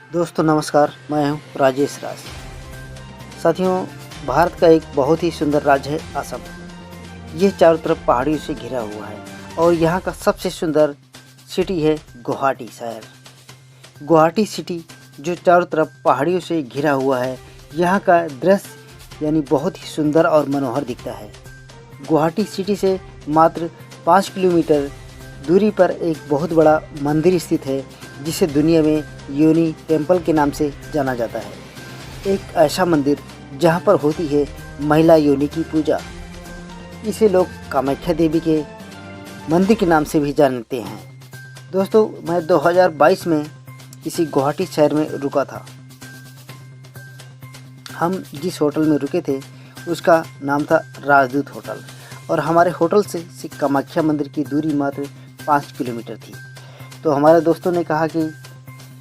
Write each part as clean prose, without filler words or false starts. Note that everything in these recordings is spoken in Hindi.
दोस्तों नमस्कार, मैं हूं राजेश राज। साथियों, भारत का एक बहुत ही सुंदर राज्य है असम। ये चारों तरफ पहाड़ियों से घिरा हुआ है और यहाँ का सबसे सुंदर सिटी है गुवाहाटी शहर। गुवाहाटी सिटी जो चारों तरफ पहाड़ियों से घिरा हुआ है, यहाँ का दृश्य यानी बहुत ही सुंदर और मनोहर दिखता है। गुवाहाटी सिटी से मात्र 5 किलोमीटर दूरी पर एक बहुत बड़ा मंदिर स्थित है, जिसे दुनिया में योनी टेम्पल के नाम से जाना जाता है। एक ऐसा मंदिर जहाँ पर होती है महिला योनि की पूजा। इसे लोग कामाख्या देवी के मंदिर के नाम से भी जानते हैं। दोस्तों, मैं 2022 में इसी गुवाहाटी शहर में रुका था। हम जिस होटल में रुके थे उसका नाम था राजदूत होटल और हमारे होटल से कामाख्या मंदिर की दूरी मात्र 5 किलोमीटर थी। तो हमारे दोस्तों ने कहा कि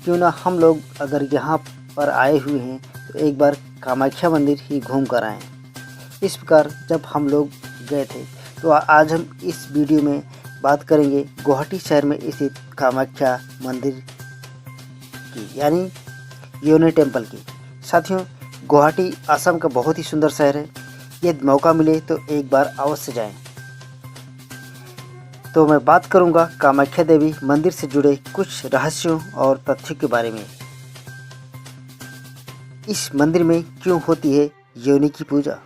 क्यों ना हम लोग अगर यहाँ पर आए हुए हैं तो एक बार कामाख्या मंदिर ही घूम कर आएँ। इस प्रकार जब हम लोग गए थे तो आज हम इस वीडियो में बात करेंगे गुवाहाटी शहर में स्थित कामाख्या मंदिर की, यानी योनी टेम्पल की। साथियों, गुवाहाटी असम का बहुत ही सुंदर शहर है। यदि मौका मिले तो एक बार अवश्य जाएं। तो मैं बात करूंगा कामाख्या देवी मंदिर से जुड़े कुछ रहस्यों और तथ्यों के बारे में। इस मंदिर में क्यों होती है योनि की पूजा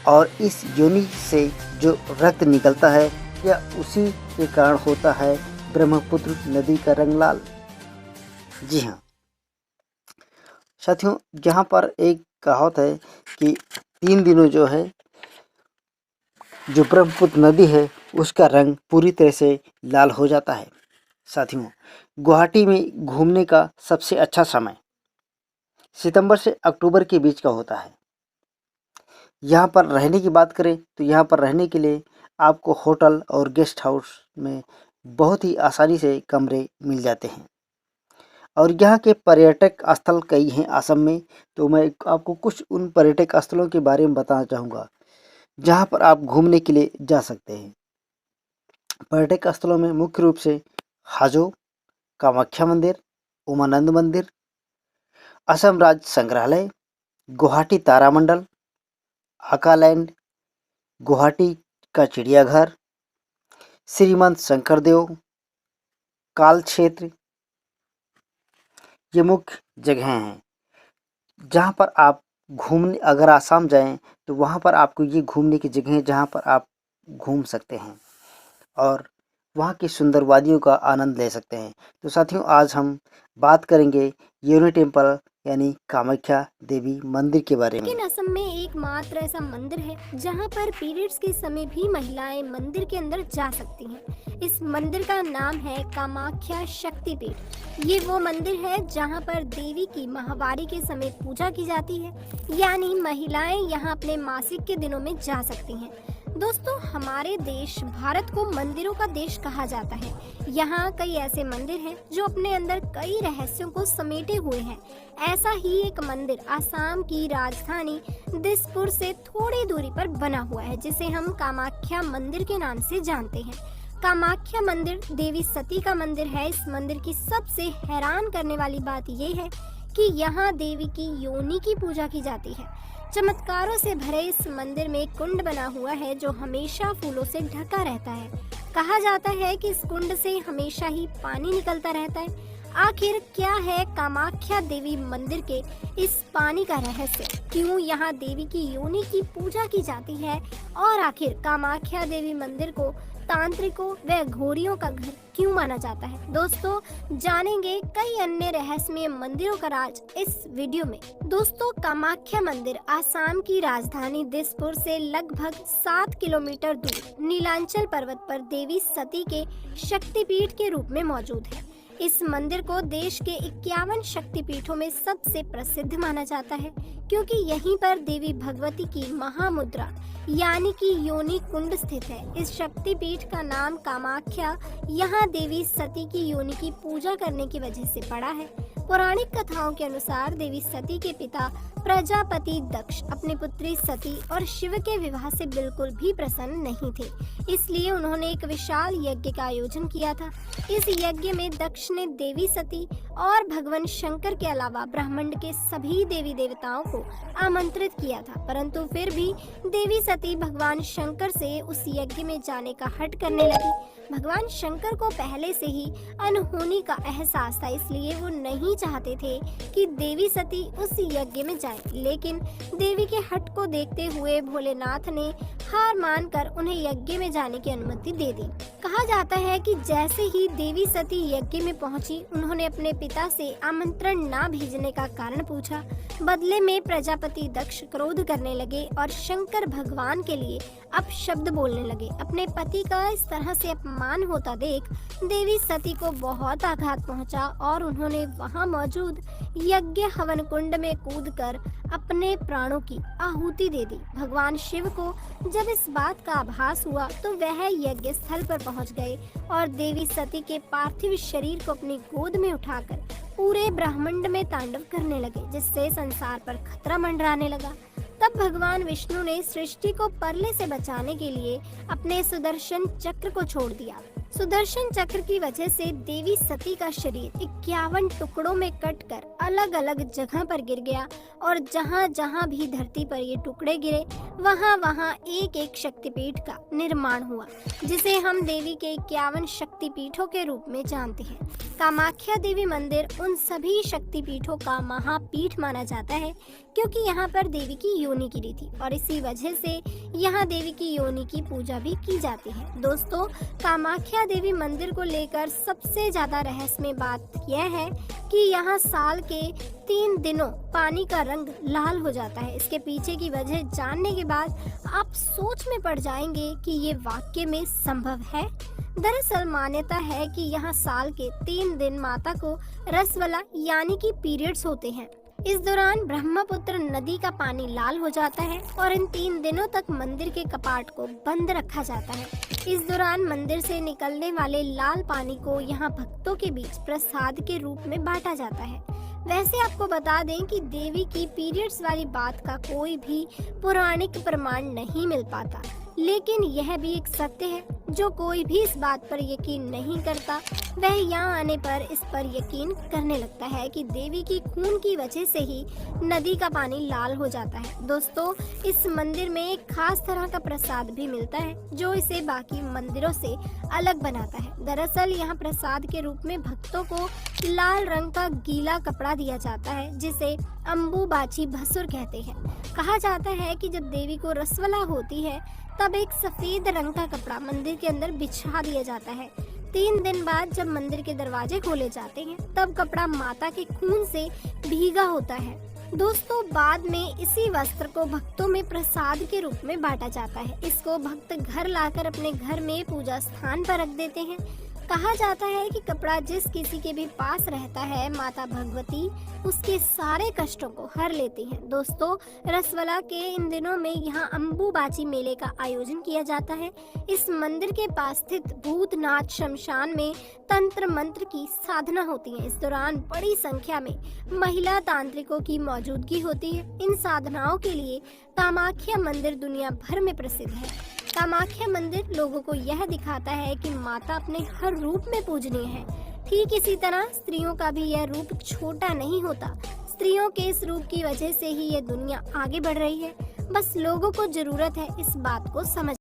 और इस योनि से जो रक्त निकलता है या उसी के कारण होता है ब्रह्मपुत्र नदी का रंग लाल। जी हाँ साथियों, यहाँ पर एक कहावत है कि 3 दिनों जो है जो ब्रह्मपुत्र नदी है उसका रंग पूरी तरह से लाल हो जाता है। साथियों, गुवाहाटी में घूमने का सबसे अच्छा समय सितंबर से अक्टूबर के बीच का होता है। यहाँ पर रहने की बात करें तो यहाँ पर रहने के लिए आपको होटल और गेस्ट हाउस में बहुत ही आसानी से कमरे मिल जाते हैं और यहाँ के पर्यटक स्थल कई हैं असम में। तो मैं आपको कुछ उन पर्यटक स्थलों के बारे में बताना चाहूँगा जहाँ पर आप घूमने के लिए जा सकते हैं। पर्यटक स्थलों में मुख्य रूप से हाजो, कामाख्या मंदिर, उमानंद मंदिर, असम राज्य संग्रहालय, गुवाहाटी तारामंडल, आकालैंड, गुवाहाटी का चिड़ियाघर, श्रीमंत शंकरदेव, काल क्षेत्र, ये मुख्य जगहें हैं जहाँ पर आप घूमने अगर आसाम जाएं तो वहाँ पर आपको ये घूमने की जगह है जहाँ पर आप घूम सकते हैं और वहाँ की सुंदर वादियों का आनंद ले सकते हैं। तो साथियों, आज हम बात करेंगे योनी टेम्पल यानी कामाख्या देवी मंदिर के बारे में। लेकिन असम में एकमात्र ऐसा मंदिर है जहां पर पीरियड्स के समय भी महिलाएं मंदिर के अंदर जा सकती हैं। इस मंदिर का नाम है कामाख्या शक्तिपीठ। ये वो मंदिर है जहां पर देवी की माहवारी के समय पूजा की जाती है, यानी महिलाएं यहां अपने मासिक के दिनों में जा सकती हैं। दोस्तों, हमारे देश भारत को मंदिरों का देश कहा जाता है। यहाँ कई ऐसे मंदिर हैं जो अपने अंदर कई रहस्यों को समेटे हुए हैं। ऐसा ही एक मंदिर आसाम की राजधानी दिसपुर से थोड़ी दूरी पर बना हुआ है, जिसे हम कामाख्या मंदिर के नाम से जानते हैं। कामाख्या मंदिर देवी सती का मंदिर है। इस मंदिर की सबसे हैरान करने वाली बात यह है कि यहाँ देवी की योनि की पूजा की जाती है। चमत्कारों से भरे इस मंदिर में कुंड बना हुआ है जो हमेशा फूलों से ढका रहता है। कहा जाता है कि इस कुंड से हमेशा ही पानी निकलता रहता है। आखिर क्या है कामाख्या देवी मंदिर के इस पानी का रहस्य? क्यों यहाँ देवी की योनि की पूजा की जाती है? और आखिर कामाख्या देवी मंदिर को तांत्रिकों व घोड़ियों का घर क्यों माना जाता है? दोस्तों, जानेंगे कई अन्य रहस्यमय मंदिरों का राज इस वीडियो में। दोस्तों, कामाख्या मंदिर आसाम की राजधानी दिसपुर से लगभग 7 किलोमीटर दूर नीलांचल पर्वत पर देवी सती के शक्तिपीठ के रूप में मौजूद है। इस मंदिर को देश के 51 शक्तिपीठों में सबसे प्रसिद्ध माना जाता है, क्योंकि यहीं पर देवी भगवती की महामुद्रा यानी कि योनि कुंड स्थित है। इस शक्तिपीठ का नाम कामाख्या यहाँ देवी सती की योनि की पूजा करने की वजह से पड़ा है। पौराणिक कथाओं के अनुसार देवी सती के पिता प्रजापति दक्ष अपनी पुत्री सती और शिव के विवाह से बिल्कुल भी प्रसन्न नहीं थे, इसलिए उन्होंने एक विशाल यज्ञ का आयोजन किया था। इस यज्ञ में दक्ष ने देवी सती और भगवान शंकर के अलावा ब्रह्मांड के सभी देवी देवताओं को आमंत्रित किया था, परंतु फिर भी देवी सती भगवान शंकर से उस यज्ञ में जाने का हठ करने लगी। भगवान शंकर को पहले से ही अनहोनी का एहसास था, इसलिए वो नहीं चाहते थे कि देवी सती उस यज्ञ में जाए, लेकिन देवी के हठ को देखते हुए भोलेनाथ ने हार मानकर उन्हें यज्ञ में जाने की अनुमति दे दी। कहा जाता है कि जैसे ही देवी सती यज्ञ में पहुंची, उन्होंने अपने पिता से आमंत्रण ना भेजने का कारण पूछा। बदले में प्रजापति दक्ष क्रोध करने लगे और शंकर भगवान के लिए अपशब्द बोलने लगे। अपने पति का इस तरह से अपमान होता देख देवी सती को बहुत आघात पहुंचा और उन्होंने वहां मौजूद यज्ञ हवन कुंड में कूदकर अपने प्राणों की आहुति दे दी। भगवान शिव को जब इस बात का आभास हुआ तो वह यज्ञ स्थल पर पहुंच गए और देवी सती के पार्थिव शरीर को अपनी गोद में उठाकर पूरे ब्रह्मांड में तांडव करने लगे, जिससे संसार पर खतरा मंडराने लगा। तब भगवान विष्णु ने सृष्टि को परले से बचाने के लिए अपने सुदर्शन चक्र को छोड़ दिया। सुदर्शन चक्र की वजह से देवी सती का शरीर 51 टुकड़ों में कटकर अलग अलग जगह पर गिर गया और जहाँ जहाँ भी धरती पर ये टुकड़े गिरे वहाँ वहाँ एक एक शक्तिपीठ का निर्माण हुआ, जिसे हम देवी के 51 शक्तिपीठों के रूप में जानते हैं। कामाख्या देवी मंदिर उन सभी शक्तिपीठों का महापीठ माना जाता है, क्योंकि यहाँ पर देवी की योनि गिरी थी और इसी वजह से यहाँ देवी की योनि की पूजा भी की जाती है। दोस्तों, कामाख्या देवी मंदिर को लेकर सबसे ज्यादा रहस्यमय बात यह है कि यहाँ साल के 3 दिनों पानी का रंग लाल हो जाता है। इसके पीछे की वजह जानने के बाद आप सोच में पड़ जाएंगे कि ये वाकई में संभव है। दरअसल मान्यता है कि यहाँ साल के 3 दिन माता को रसवला यानी कि पीरियड्स होते हैं। इस दौरान ब्रह्मपुत्र नदी का पानी लाल हो जाता है और इन 3 दिनों तक मंदिर के कपाट को बंद रखा जाता है। इस दौरान मंदिर से निकलने वाले लाल पानी को यहाँ भक्तों के बीच प्रसाद के रूप में बांटा जाता है। वैसे आपको बता दें कि देवी की पीरियड्स वाली बात का कोई भी पौराणिक प्रमाण नहीं मिल पाता, लेकिन यह भी एक सत्य है। जो कोई भी इस बात पर यकीन नहीं करता, वह यहाँ आने पर इस पर यकीन करने लगता है कि देवी की खून की वजह से ही नदी का पानी लाल हो जाता है। दोस्तों, इस मंदिर में एक खास तरह का प्रसाद भी मिलता है, जो इसे बाकी मंदिरों से अलग बनाता है। दरअसल यहाँ प्रसाद के रूप में भक्तों को लाल रंग का गीला कपड़ा दिया जाता है, जिसे अम्बुबाची भसुर कहते हैं। कहा जाता है कि जब देवी को रसवला होती है, तब एक सफेद रंग का कपड़ा मंदिर के अंदर बिछा दिया जाता है। 3 दिन बाद जब मंदिर के दरवाजे खोले जाते हैं, तब कपड़ा माता के खून से भीगा होता है। दोस्तों, बाद में इसी वस्त्र को भक्तों में प्रसाद के रूप में बांटा जाता है। इसको भक्त घर लाकर अपने घर में पूजा स्थान पर रख देते हैं। कहा जाता है कि कपड़ा जिस किसी के भी पास रहता है, माता भगवती उसके सारे कष्टों को हर लेती हैं। दोस्तों, रसवला के इन दिनों में यहाँ अम्बुबाची मेले का आयोजन किया जाता है। इस मंदिर के पास स्थित भूतनाथ शमशान में तंत्र मंत्र की साधना होती है। इस दौरान बड़ी संख्या में महिला तांत्रिकों की मौजूदगी होती है। इन साधनाओं के लिए कामाख्या मंदिर दुनिया भर में प्रसिद्ध है। कामाख्या मंदिर लोगों को यह दिखाता है कि माता अपने हर रूप में पूजनीय है। ठीक इसी तरह स्त्रियों का भी यह रूप छोटा नहीं होता। स्त्रियों के इस रूप की वजह से ही ये दुनिया आगे बढ़ रही है। बस लोगों को जरूरत है इस बात को समझ